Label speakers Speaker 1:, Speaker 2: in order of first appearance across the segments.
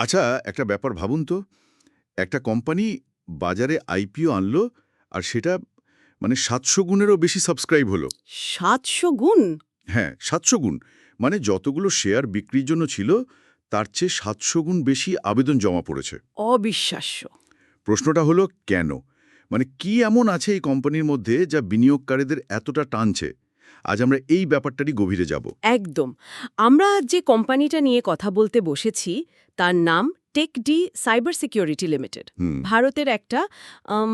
Speaker 1: আচ্ছা, একটা ব্যাপার ভাবুন তো, একটা কোম্পানি বাজারে আইপিও আনলো আর সেটা মানে ৭০০ গুণেরও বেশি সাবস্ক্রাইব হলো।
Speaker 2: ৭০০ গুণ?
Speaker 1: হ্যাঁ, ৭০০ গুণ। মানে যতগুলো শেয়ার বিক্রির জন্য ছিল, তার চেয়ে ৭০০ গুণ বেশি আবেদন জমা পড়েছে।
Speaker 2: অবিশ্বাস্য।
Speaker 1: প্রশ্নটা হলো কেন? মানে কি এমন আছে এই কোম্পানির মধ্যে যা বিনিয়োগকারীদের এতটা টানছে? আজ আমরা এই ব্যাপারটারই গভীরে যাব।
Speaker 2: একদম। আমরা যে কোম্পানিটা নিয়ে কথা বলতে বসেছি, তার নাম টেকডি সাইবার সিকিউরিটি লিমিটেড।
Speaker 1: হুম।
Speaker 2: ভারতের একটা আম,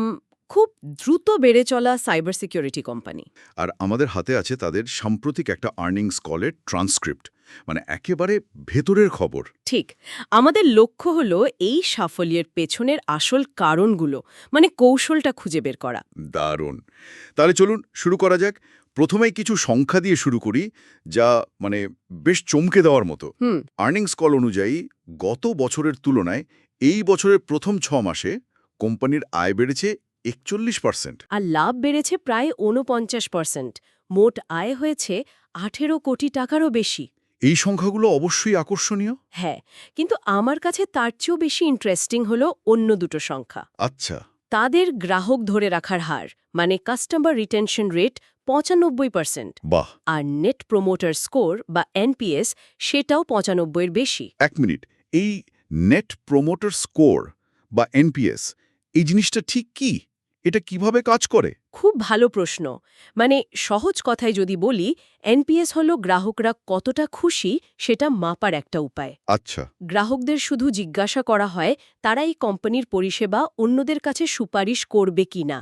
Speaker 2: খুব দ্রুত বেড়ে চলা সাইবার সিকিউরিটি কোম্পানি।
Speaker 1: আর আমাদের হাতে আছে তাদের সাম্প্রতিক একটা আর্নিংস কলের ট্রান্সক্রিপ্ট, মানে একেবারে ভেতরের খবর।
Speaker 2: ঠিক। আমাদের লক্ষ্য হলো এই সাফল্যের পেছনের আসল কারণগুলো, মানে কৌশলটা খুঁজে বের করা।
Speaker 1: দারুণ। তাহলে চলুন শুরু করা যাক। প্রথমেই কিছু সংখ্যা দিয়ে শুরু করি, যা মানে বেশ চমকে দেওয়ার মতো।
Speaker 2: হুম।
Speaker 1: আর্নিংস কল অনুযায়ী গত বছরের তুলনায় এই বছরের প্রথম ৬ মাসে কোম্পানির আয় বেড়েছে ৪১%।
Speaker 2: আর লাভ বেড়েছে প্রায় ৪৯%। মোট আয় হয়েছে ১৮ কোটি টাকারও বেশি।
Speaker 1: এই সংখ্যাগুলো অবশ্যই আকর্ষণীয়।
Speaker 2: হ্যাঁ, কিন্তু আমার কাছে তার চেয়েও বেশি ইন্টারেস্টিং হলো অন্য দুটো সংখ্যা।
Speaker 1: আচ্ছা।
Speaker 2: তাদের গ্রাহক ধরে রাখার হার, মানে কাস্টমার রিটেনশন রেট ৯৫%।
Speaker 1: বাহ।
Speaker 2: আর নেট প্রমোটার স্কোর বা এনপিএস সেটাও ৯৫-এর বেশি।
Speaker 1: ১ মিনিট। এই নেট প্রমোটার স্কোর বা এনপিএস, এই জিনিসটা ঠিক কি? এটা কিভাবে কাজ করে?
Speaker 2: খুব ভালো প্রশ্ন। মানে সহজ কথায় যদি বলি, এনপিএস হলো গ্রাহকরা কতটা খুশি সেটা মাপার একটা উপায়।
Speaker 1: আচ্ছা।
Speaker 2: গ্রাহকদের শুধু জিজ্ঞাসা করা হয় তারা এই কোম্পানির পরিষেবা অন্যদের কাছে সুপারিশ করবে কিনা।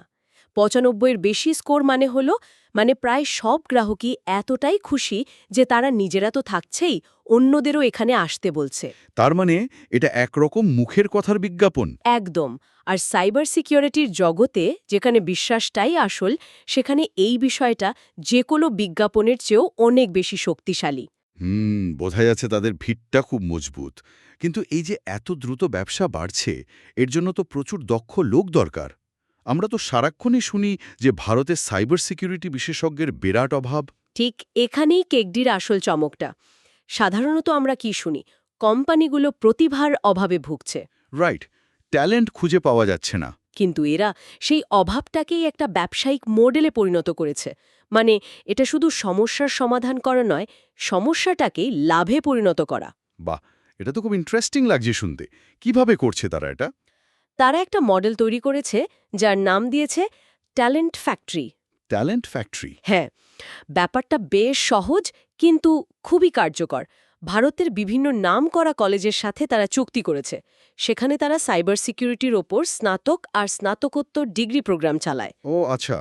Speaker 2: ৯৫-এর বেশি স্কোর মানে হলো প্রায় সব গ্রাহকই এতটাই খুশি যে তারা নিজেরা তো থাকছেই, অন্যদেরও এখানে আসতে বলছে।
Speaker 1: তার মানে এটা একরকম মুখের কথার বিজ্ঞাপন।
Speaker 2: একদম। আর সাইবার সিকিউরিটির জগতে যেখানে বিশ্বাসটাই আসল, সেখানে এই বিষয়টা যে কোনো বিজ্ঞাপনের চেয়েও অনেক বেশি শক্তিশালী।
Speaker 1: বোঝা যাচ্ছে তাদের ভিতটা খুব মজবুত। কিন্তু এই যে এত দ্রুত ব্যবসা বাড়ছে, এর জন্য তো প্রচুর দক্ষ লোক দরকার। আমরা তো সারাক্ষণই শুনি যে ভারতে সাইবার সিকিউরিটি বিশেষজ্ঞের বিরাট অভাব।
Speaker 2: ঠিক এখানেই কেকডির আসল চমকটা। সাধারণত আমরা কি শুনি, কোম্পানিগুলো প্রতিভার অভাবে ভুগছে।
Speaker 1: রাইট, ট্যালেন্ট খুঁজে পাওয়া যাচ্ছে না।
Speaker 2: কিন্তু এরা সেই অভাবটাকেই একটা ব্যবসায়িক মডেলে পরিণত করেছে। মানে এটা শুধু সমস্যার সমাধান করা নয়, সমস্যাটাকেই লাভে পরিণত করা।
Speaker 1: বাহ, এটা তো খুব ইন্টারেস্টিং লাগছে শুনতে। কিভাবে করছে তারা এটা?
Speaker 2: তারা একটা মডেল তৈরি করেছে যার নাম দিয়েছে ট্যালেন্ট ফ্যাক্টরি।
Speaker 1: Talent factory.
Speaker 2: হ্যাঁ, ব্যাপারটা বেশ সহজ কিন্তু খুবই কার্যকর। ভারতের বিভিন্ন নামকরা কলেজের সাথে তারা চুক্তি করেছে। সেখানে তারা সাইবার সিকিউরিটির ওপর স্নাতক আর স্নাতকোত্তর ডিগ্রি প্রোগ্রাম চালায়।
Speaker 1: ও আচ্ছা।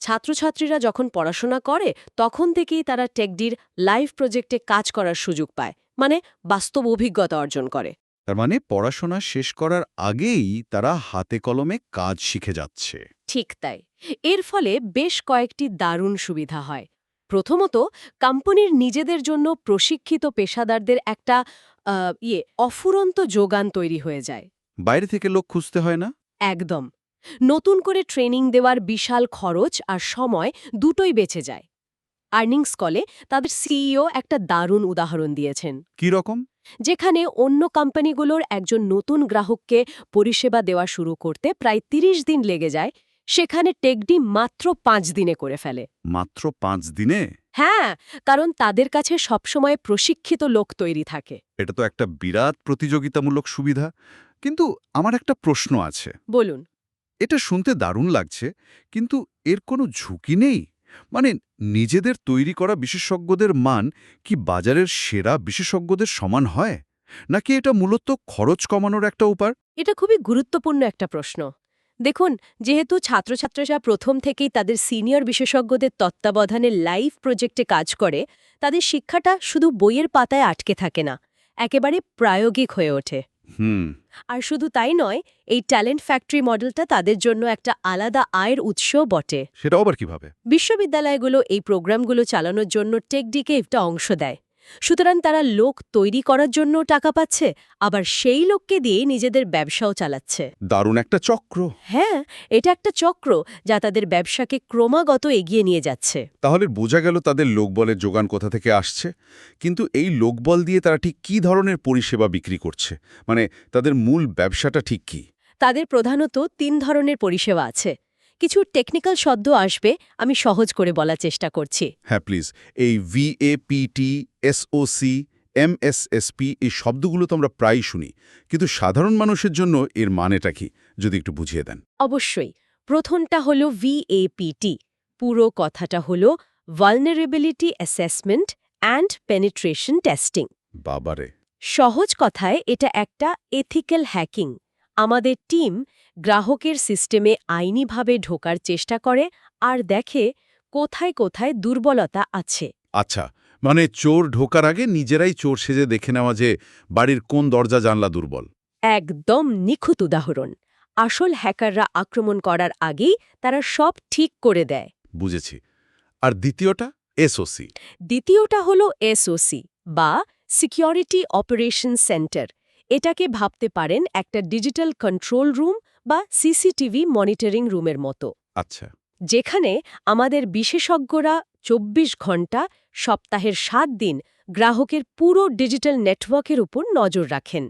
Speaker 2: ছাত্রছাত্রীরা যখন পড়াশোনা করে তখন থেকেই তারা টেকডির লাইভ প্রজেক্টে কাজ করার সুযোগ পায়, মানে বাস্তব অভিজ্ঞতা অর্জন করে।
Speaker 1: তার মানে পড়াশোনা শেষ করার আগেই তারা হাতে কলমে কাজ শিখে যাচ্ছে।
Speaker 2: ঠিক তাই। এর ফলে বেশ কয়েকটি দারুণ সুবিধা হয়। প্রথমত, কোম্পানির নিজেদের জন্য প্রশিক্ষিত পেশাদারদের একটা অফুরন্ত যোগান তৈরি হয়ে যায়।
Speaker 1: বাইরে থেকে লোক খুঁজতে হয় না।
Speaker 2: একদম। নতুন করে ট্রেনিং দেওয়ার বিশাল খরচ আর সময় দুটোই বেঁচে যায়। আর্নিংস কলে তাদের সিইও একটা দারুণ উদাহরণ দিয়েছেন।
Speaker 1: কি রকম?
Speaker 2: যেখানে অন্য কোম্পানিগুলোর একজন নতুন গ্রাহককে পরিষেবা দেওয়া শুরু করতে প্রায় ৩০ দিন লেগে যায়, সেখানে টেকডি মাত্র ৫ দিনে করে ফেলে।
Speaker 1: মাত্র ৫ দিনে?
Speaker 2: হ্যাঁ, কারণ তাদের কাছে সবসময় প্রশিক্ষিত লোক তৈরি থাকে।
Speaker 1: এটা তো একটা বিরাট প্রতিযোগিতামূলক সুবিধা। কিন্তু আমার একটা প্রশ্ন আছে।
Speaker 2: বলুন।
Speaker 1: এটা শুনতে দারুণ লাগছে, কিন্তু এর কোনো ঝুঁকি নেই? মানে নিজেদের তৈরি করা বিশেষজ্ঞদের মান কি বাজারের সেরা বিশেষজ্ঞদের সমান হয়? নাকি এটা মূলত খরচ কমানোর একটা উপায়?
Speaker 2: এটা খুবই গুরুত্বপূর্ণ একটা প্রশ্ন। দেখুন, যেহেতু ছাত্রছাত্রীরা প্রথম থেকেই তাদের সিনিয়র বিশেষজ্ঞদের তত্ত্বাবধানে লাইভ প্রজেক্টে কাজ করে, তাদের শিক্ষাটা শুধু বইয়ের পাতায় আটকে থাকে না, একেবারে প্রায়োগিক হয়ে ওঠে।
Speaker 1: হুম।
Speaker 2: আর শুধু তাই নয়, এই ট্যালেন্ট ফ্যাক্টরি মডেলটা তাদের জন্য একটা আলাদা আয়ের উৎসও বটে।
Speaker 1: সেটাও আবার কিভাবে?
Speaker 2: বিশ্ববিদ্যালয়গুলো এই প্রোগ্রামগুলো চালানোর জন্য টেকডিকে একটা অংশ দেয়। সুতরাং তারা লোক তৈরি করার জন্য টাকা পাচ্ছে, আবার সেই লোককে দিয়ে নিজেদের ব্যবসাও চালাচ্ছে।
Speaker 1: দারুণ একটা চক্র।
Speaker 2: হ্যাঁ, এটা একটা চক্র যা তাদের ব্যবসাকে ক্রমাগত এগিয়ে নিয়ে যাচ্ছে।
Speaker 1: তাহলে বোঝা গেল তাদের লোকবলের যোগান কোথা থেকে আসছে, কিন্তু এই লোকবল দিয়ে তারা ঠিক কী ধরনের পরিষেবা বিক্রি করছে, মানে তাদের মূল ব্যবসাটা ঠিক কী?
Speaker 2: তাদের প্রধানত ৩ ধরনের পরিষেবা আছে। কিছু টেকনিক্যাল শব্দ আসবে, আমি সহজ করে বলার চেষ্টা করছি।
Speaker 1: হ্যাঁ প্লিজ। এই ভিএপিটি, এসওসি, এমএসএসপি এই শব্দগুলো তো আমরা প্রায়ই শুনি, কিন্তু সাধারণ মানুষের জন্য এর মানেটা কি যদি একটু বুঝিয়ে দেন।
Speaker 2: অবশ্যই। প্রথমটা হলো VAPT। পুরো কথাটা হলো vulnerability assessment and penetration testing.
Speaker 1: বাবারে।
Speaker 2: সহজ কথায় এটা একটা এথিক্যাল হ্যাকিং। আমাদের টিম গ্রাহকের সিস্টেমে আইনিভাবে ঢোকার চেষ্টা করে আর দেখে কোথায় কোথায় দুর্বলতা আছে।
Speaker 1: আচ্ছা, মানে চোর ঢোকার আগে নিজেরাই চোর সেজে দেখে নেওয়া যে বাড়ির কোন দরজা জানলা দুর্বল।
Speaker 2: একদম নিখুঁত উদাহরণ। আসল হ্যাকাররা আক্রমণ করার আগেই তারা সব ঠিক করে দেয়।
Speaker 1: বুঝেছি। আর দ্বিতীয়টা এসওসি।
Speaker 2: দ্বিতীয়টা হলো SOC বা সিকিউরিটি অপারেশন সেন্টার। এটাকে ভাবতে পারেন একটা ডিজিটাল কন্ট্রোল রুম বা সিসিটিভি মনিটরিং রুমের মতো,
Speaker 1: আচ্ছা।
Speaker 2: যেখানে আমাদের বিশেষজ্ঞরা ২৪ ঘন্টা সপ্তাহের ৭ দিন গ্রাহকের পুরো ডিজিটাল নেটওয়ার্কের উপর নজর রাখেন।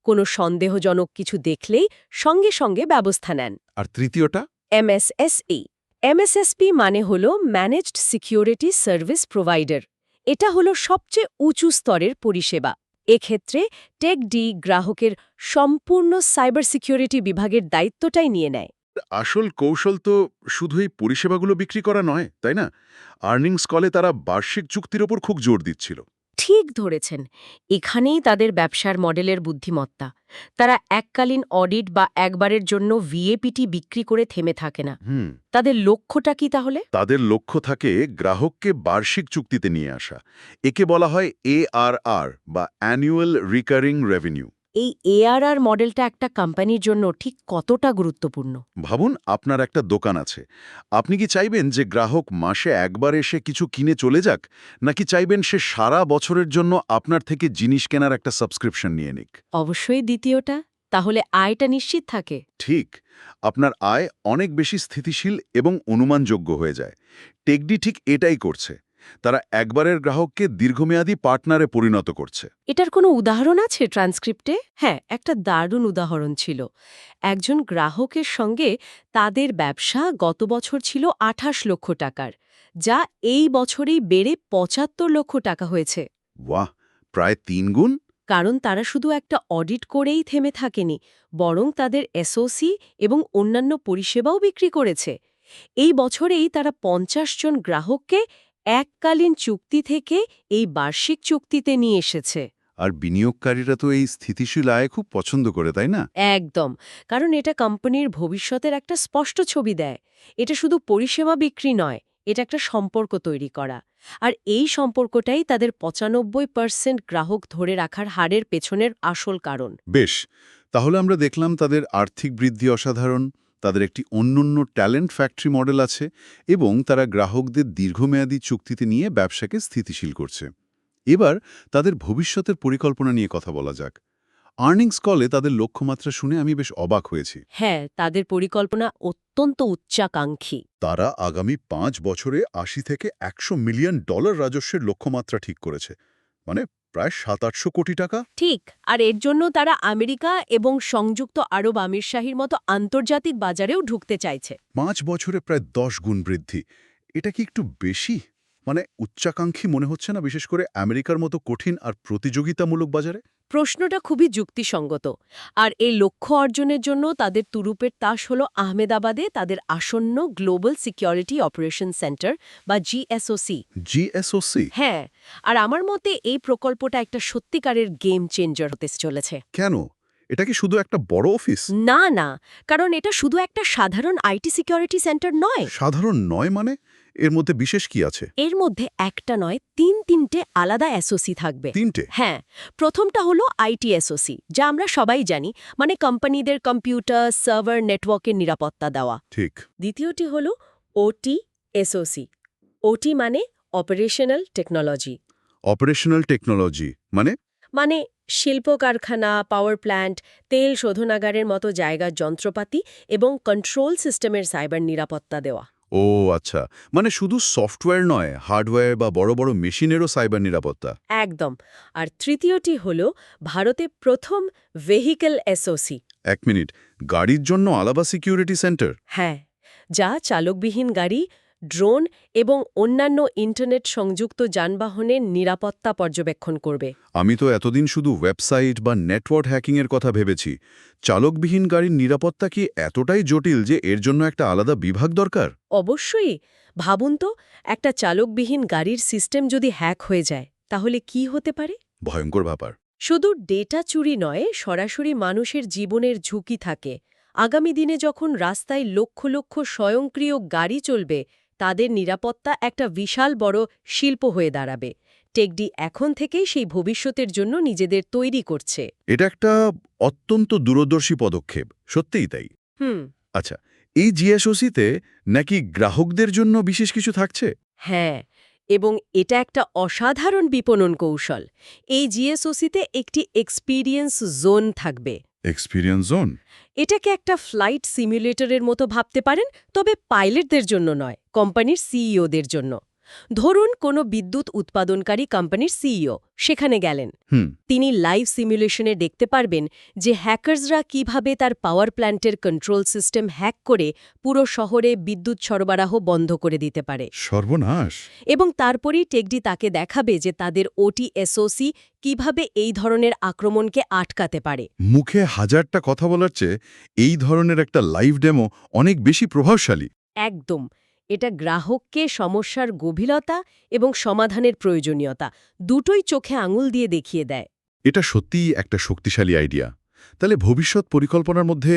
Speaker 2: কোনো সন্দেহজনক কিছু দেখলেই সঙ্গে সঙ্গে ব্যবস্থা নেন।
Speaker 1: আর তৃতীয়টা?
Speaker 2: MSSE MSSP মানে হল ম্যানেজড সিকিউরিটি সার্ভিস প্রোভাইডার। এটা হলো সবচেয়ে উঁচু স্তরের পরিষেবা। এক্ষেত্রে টেক-ডি গ্রাহকের সম্পূর্ণ সাইবার সিকিউরিটি বিভাগের দায়িত্বটাই নিয়ে নেয়।
Speaker 1: আসল কৌশল তো শুধুই পরিষেবাগুলো বিক্রি করা নয়, তাই না? আর্নিংস কলে তারা বার্ষিক চুক্তির ওপর খুব জোর দিচ্ছিল।
Speaker 2: ঠিক ধরেছেন। এখানেই তাদের ব্যবসার মডেলের বুদ্ধিমত্তা। তারা এককালীন অডিট বা একবারের জন্য ভিএপিটি বিক্রি করে থেমে থাকে না। তাদের লক্ষ্যটা কি তাহলে?
Speaker 1: তাদের লক্ষ্য থাকে গ্রাহককে বার্ষিক চুক্তিতে নিয়ে আসা। একে বলা হয় ARR বা অ্যানুয়াল রিকারিং রেভিনিউ।
Speaker 2: এই ARR মডেলটা একটা কোম্পানির জন্য ঠিক কতটা গুরুত্বপূর্ণ?
Speaker 1: ভাবুন, আপনার একটা দোকান আছে। আপনি কি চাইবেন যে গ্রাহক মাসে একবার এসে কিছু কিনে চলে যাক, নাকি চাইবেন সে সারা বছরের জন্য আপনার থেকে জিনিস কেনার একটা সাবস্ক্রিপশন নিয়ে নিক?
Speaker 2: অবশ্যই দ্বিতীয়টা। তাহলে আয়টা নিশ্চিত থাকে।
Speaker 1: ঠিক। আপনার আয় অনেক বেশি স্থিতিশীল এবং অনুমানযোগ্য হয়ে যায়। টেকডি ঠিক এটাই করছে। তারা একবারের গ্রাহককে দীর্ঘমেয়াদী পার্টনারে পরিণত করছে।
Speaker 2: এটার কোনো উদাহরণ আছে ট্রান্সক্রিপ্টে? হ্যাঁ, একটা দারুণ উদাহরণ ছিল। একজন গ্রাহকের সঙ্গে তাদের ব্যবসা গত বছর ছিল ২৮ লক্ষ টাকার, যা এই বছরেই বেড়ে ৭৫ লক্ষ টাকা হয়েছে।
Speaker 1: বাহ, প্রায় ৩ গুণ।
Speaker 2: কারণ তারা শুধু একটা অডিট করেই থেমে থাকেনি, বরং তাদের এসওসি এবং অন্যান্য পরিষেবাও বিক্রি করেছে। এই বছরেই তারা ৫০ জন গ্রাহককে এককালীন চুক্তি থেকে এই বার্ষিক চুক্তিতে নিয়ে এসেছে।
Speaker 1: আর বিনিয়োগকারীরা তো এই স্থিতিশীল আয় খুব পছন্দ করে, তাই না?
Speaker 2: একদম। কারণ এটা কোম্পানির ভবিষ্যতের একটা স্পষ্ট ছবি দেয়। এটা শুধু পরিষেবা বিক্রি নয়, এটা একটা সম্পর্ক তৈরি করা। আর এই সম্পর্কটাই তাদের ৯৫% গ্রাহক ধরে রাখার হারের পেছনের আসল কারণ।
Speaker 1: বেশ, তাহলে আমরা দেখলাম তাদের আর্থিক বৃদ্ধি অসাধারণ, তাদের একটি অনন্য ট্যালেন্ট ফ্যাক্টরি মডেল আছে এবং তারা গ্রাহকদের দীর্ঘমেয়াদী চুক্তিতে নিয়ে ব্যবসাকে স্থিতিশীল করছে। এবার তাদের ভবিষ্যতের পরিকল্পনা নিয়ে কথা বলা যাক। আর্নিংস কলে তাদের লক্ষ্যমাত্রা শুনে আমি বেশ অবাক হয়েছি।
Speaker 2: হ্যাঁ, তাদের পরিকল্পনা অত্যন্ত উচ্চাকাঙ্ক্ষী।
Speaker 1: তারা আগামী ৫ বছরে ৮০ থেকে $১০০ মিলিয়ন রাজস্বের লক্ষ্যমাত্রা ঠিক করেছে, মানে প্রায় ৭০০ কোটি টাকা।
Speaker 2: ঠিক। আর এর জন্য তারা আমেরিকা এবং সংযুক্ত আরব আমিরশাহির মতো আন্তর্জাতিক বাজারেও ঢুকতে চাইছে।
Speaker 1: ৫ বছরে প্রায় ১০ গুণ বৃদ্ধি। এটা কি একটু বেশি? মানে উচ্চাকাঙ্ক্ষী মনে হচ্ছে না, বিশেষ করে আমেরিকার মতো কঠিন আর প্রতিযোগিতামূলক বাজারে?
Speaker 2: প্রশ্নটা খুবই যুক্তিসঙ্গত। আর এই লক্ষ্য অর্জনের জন্য তাদের তুরুপের তাস হল আহমেদাবাদে তাদের আসন্ন গ্লোবাল সিকিউরিটি অপারেশন সেন্টার বা GSOC।
Speaker 1: জিএসওসি?
Speaker 2: হ্যাঁ, আর আমার মতে এই প্রকল্পটা একটা সত্যিকারের গেম চেঞ্জার হতে চলেছে।
Speaker 1: কেন? এটা কি শুধু একটা বড় অফিস?
Speaker 2: না না, কারণ এটা শুধু একটা সাধারণ আইটি সিকিউরিটি সেন্টার নয়।
Speaker 1: সাধারণ নয় মানে? এর মধ্যে বিশেষ কি আছে?
Speaker 2: এর মধ্যে একটা নয়, তিনটে আলাদা এসওসি থাকবে।
Speaker 1: ৩টে?
Speaker 2: হ্যাঁ, প্রথমটা হলো আইটি এসওসি, যা আমরা সবাই জানি, মানে কোম্পানিদের কম্পিউটার সার্ভার নেটওয়ার্কের নিরাপত্তা দেওয়া।
Speaker 1: ঠিক।
Speaker 2: দ্বিতীয়টি হলো ওটি এসওসি। ওটি মানে অপারেশনাল টেকনোলজি।
Speaker 1: অপারেশনাল টেকনোলজি
Speaker 2: মানে শিল্প কারখানা, পাওয়ার প্ল্যান্ট, তেল শোধনাগারের মতো জায়গার যন্ত্রপাতি এবং কন্ট্রোল সিস্টেমের সাইবার নিরাপত্তা দেওয়া।
Speaker 1: ও আচ্ছা, শুধু সফটওয়্যার নয়, হার্ডওয়্যার বা বড় বড় মেশিনেরও সাইবার নিরাপত্তা।
Speaker 2: একদম। আর তৃতীয়টি হল ভারতে প্রথম ভেহিকল এসওসি।
Speaker 1: 1 মিনিট, গাড়ির জন্য আলাদা সিকিউরিটি সেন্টার?
Speaker 2: হ্যাঁ, যা চালকবিহীন গাড়ি, ড্রোন এবং অন্যান্য ইন্টারনেট সংযুক্ত যানবাহনের নিরাপত্তা পর্যবেক্ষণ করবে।
Speaker 1: আমি তো এতদিন শুধু ওয়েবসাইট বা নেটওয়ার্ক হ্যাকিংয়ের কথা ভেবেছি। চালকবিহীন গাড়ির নিরাপত্তা কি এতটাই জটিল যে এর জন্য একটা আলাদা বিভাগ দরকার?
Speaker 2: অবশ্যই। ভাবুন তো, একটা চালকবিহীন গাড়ির সিস্টেম যদি হ্যাক হয়ে যায়, তাহলে কি হতে পারে?
Speaker 1: ভয়ঙ্কর ব্যাপার।
Speaker 2: শুধু ডেটা চুরি নয়, সরাসরি মানুষের জীবনের ঝুঁকি থাকে। আগামী দিনে যখন রাস্তায় লক্ষ লক্ষ স্বয়ংক্রিয় গাড়ি চলবে, তাদের নিরাপত্তা একটা বিশাল বড় শিল্প হয়ে দাঁড়াবে। টেকডি এখন থেকেই সেই ভবিষ্যতের জন্য নিজেদের তৈরি করছে।
Speaker 1: এটা একটা অত্যন্ত দূরদর্শী পদক্ষেপ, সত্যিই তাই।
Speaker 2: হুম।
Speaker 1: আচ্ছা, এই জিএসওসিতে নাকি গ্রাহকদের জন্য বিশেষ কিছু থাকছে?
Speaker 2: হ্যাঁ, এবং এটা একটা অসাধারণ বিপণন কৌশল। এই জিএসওসিতে একটি এক্সপিরিয়েন্স জোন থাকবে।
Speaker 1: Experience zone?
Speaker 2: এটাকে একটা ফ্লাইট সিমুলেটরের মতো ভাবতে পারেন, তবে পাইলটদের জন্য নয়, কোম্পানির সিইওদের জন্য। ধরুন কোনো বিদ্যুৎ উৎপাদনকারী কোম্পানির সিইও সেখানে গেলেন। তিনি লাইভ সিমুলেশনে দেখতে পারবেন যে হ্যাকার্সরা কিভাবে তার পাওয়ার প্ল্যান্টের কন্ট্রোল সিস্টেম হ্যাক করে পুরো শহরে বিদ্যুৎ সরবরাহ বন্ধ করে দিতে পারে।
Speaker 1: সর্বনাশ!
Speaker 2: এবং তারপরেই টেকডি তাকে দেখাবে যে তাদের ওটি এসওসি কিভাবে এই ধরনের আক্রমণকে আটকাতে পারে।
Speaker 1: মুখে হাজারটা কথা বলার চেয়ে এই ধরনের একটা লাইভ ডেমো অনেক বেশি প্রভাবশালী।
Speaker 2: একদম। এটা গ্রাহককে সমস্যার গভীরতা এবং সমাধানের প্রয়োজনীয়তা দুটোই চোখে আঙুল দিয়ে দেখিয়ে দেয়।
Speaker 1: এটা সত্যিই একটা শক্তিশালী আইডিয়া। তাহলে ভবিষ্যৎ পরিকল্পনার মধ্যে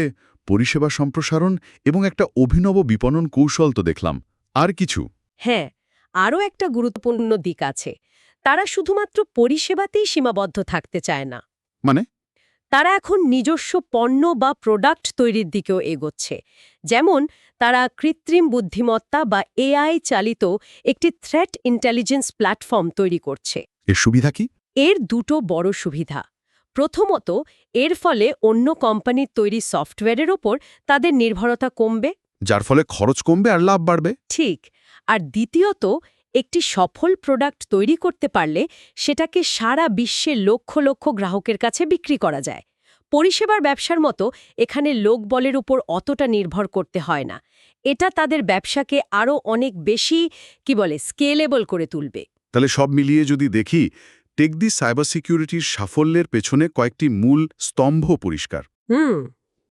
Speaker 1: পরিষেবা সম্প্রসারণ এবং একটা অভিনব বিপণন কৌশল তো দেখলাম, আর কিছু?
Speaker 2: হ্যাঁ, আরও একটা গুরুত্বপূর্ণ দিক আছে। তারা শুধুমাত্র পরিষেবাতেই সীমাবদ্ধ থাকতে চায় না।
Speaker 1: মানে?
Speaker 2: তারা এখন নিজস্ব পণ্য বা প্রোডাক্ট তৈরির দিকেও এগোচ্ছে। যেমন তারা কৃত্রিম বুদ্ধিমত্তা বা এআই চালিত একটি থ্রেট ইন্টেলিজেন্স প্ল্যাটফর্ম তৈরি করছে।
Speaker 1: এর সুবিধা কি?
Speaker 2: এর দুটো বড় সুবিধা। প্রথমত, এর ফলে অন্য কোম্পানির তৈরি সফটওয়্যারের ওপর তাদের নির্ভরতা কমবে।
Speaker 1: যার ফলে খরচ কমবে আর লাভ বাড়বে।
Speaker 2: ঠিক। আর দ্বিতীয়ত, একটি সফল প্রোডাক্ট তৈরি করতে পারলে সেটাকে সারা বিশ্বে লক্ষ লক্ষ গ্রাহকের কাছে বিক্রি করা যায়। পরিষেবার ব্যবসার মতো এখানে লোকবলের উপর অতটা নির্ভর করতে হয় না। এটা তাদের ব্যবসাকে আরও অনেক বেশি স্কেলেবল করে তুলবে।
Speaker 1: তাহলে সব মিলিয়ে যদি দেখি, টেকদি সাইবার সিকিউরিটির সাফল্যের পেছনে কয়েকটি মূল স্তম্ভ পরিষ্কার।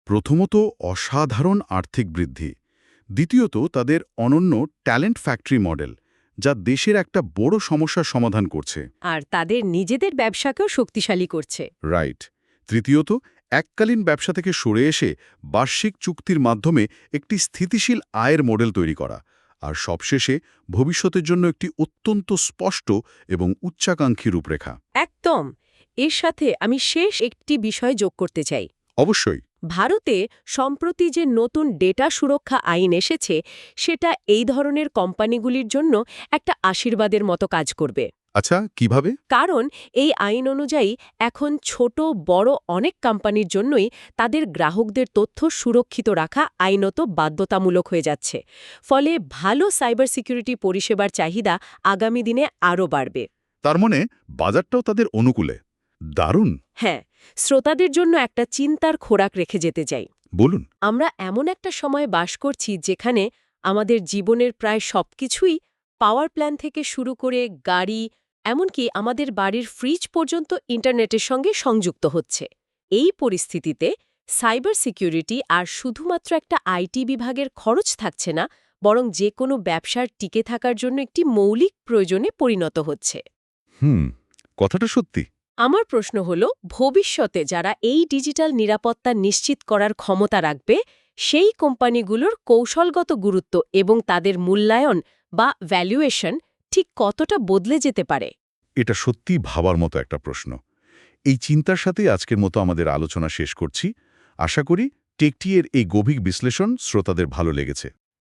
Speaker 1: প্রথমত, অসাধারণ আর্থিক বৃদ্ধি। দ্বিতীয়ত, তাদের অনন্য ট্যালেন্ট ফ্যাক্টরি মডেল, যা দেশের একটা বড় সমস্যার সমাধান করছে।
Speaker 2: আর তাদের নিজেদের ব্যবসাকেও শক্তিশালী করছে।
Speaker 1: রাইট। তৃতীয়ত, এককালীন ব্যবসা থেকে সরে এসে বার্ষিক চুক্তির মাধ্যমে একটি স্থিতিশীল আয়ের মডেল তৈরি করা। আর সবশেষে ভবিষ্যতের জন্য একটি অত্যন্ত স্পষ্ট এবং উচ্চাকাঙ্ক্ষী রূপরেখা।
Speaker 2: একদম। এর সাথে আমি শেষ একটি বিষয় যোগ করতে চাই।
Speaker 1: অবশ্যই।
Speaker 2: ভারতে সম্প্রতি যে নতুন ডেটা সুরক্ষা আইন এসেছে, সেটা এই ধরনের কোম্পানিগুলির জন্য একটা আশীর্বাদের মতো কাজ করবে।
Speaker 1: আচ্ছা, কিভাবে?
Speaker 2: কারণ এই আইন অনুযায়ী এখন ছোট বড় অনেক কোম্পানির জন্যই তাদের গ্রাহকদের তথ্য সুরক্ষিত রাখা আইনত বাধ্যতামূলক হয়ে যাচ্ছে। ফলে ভালো সাইবার সিকিউরিটি পরিষেবার চাহিদা আগামী দিনে আরও বাড়বে।
Speaker 1: তার মানে বাজারটাও তাদের অনুকূলে। দারুণ।
Speaker 2: হ্যাঁ, শ্রোতাদের জন্য একটা চিন্তার খোরাক রেখে যেতে চাই।
Speaker 1: বলুন।
Speaker 2: আমরা এমন একটা সময় বাস করছি যেখানে আমাদের জীবনের প্রায় সবকিছুই পাওয়ার প্ল্যান থেকে শুরু করে গাড়ি, এমনকি আমাদের বাড়ির ফ্রিজ পর্যন্ত ইন্টারনেটের সঙ্গে সংযুক্ত হচ্ছে। এই পরিস্থিতিতে সাইবার সিকিউরিটি আর শুধুমাত্র একটা আইটি বিভাগের খরচ থাকছে না, বরং যে কোনো ব্যবসার টিকে থাকার জন্য একটি মৌলিক প্রয়োজনে পরিণত হচ্ছে।
Speaker 1: কথাটা সত্যি।
Speaker 2: আমার প্রশ্ন হল, ভবিষ্যতে যারা এই ডিজিটাল নিরাপত্তা নিশ্চিত করার ক্ষমতা রাখবে, সেই কোম্পানিগুলোর কৌশলগত গুরুত্ব এবং তাদের মূল্যায়ন বা ভ্যালুয়েশন ঠিক কতটা বদলে যেতে পারে?
Speaker 1: এটা সত্যি ভাবার মতো একটা প্রশ্ন। এই চিন্তার সাথেই আজকের মতো আমাদের আলোচনা শেষ করছি। আশা করি টেকটি এর এই গভীর বিশ্লেষণ শ্রোতাদের ভালো লেগেছে।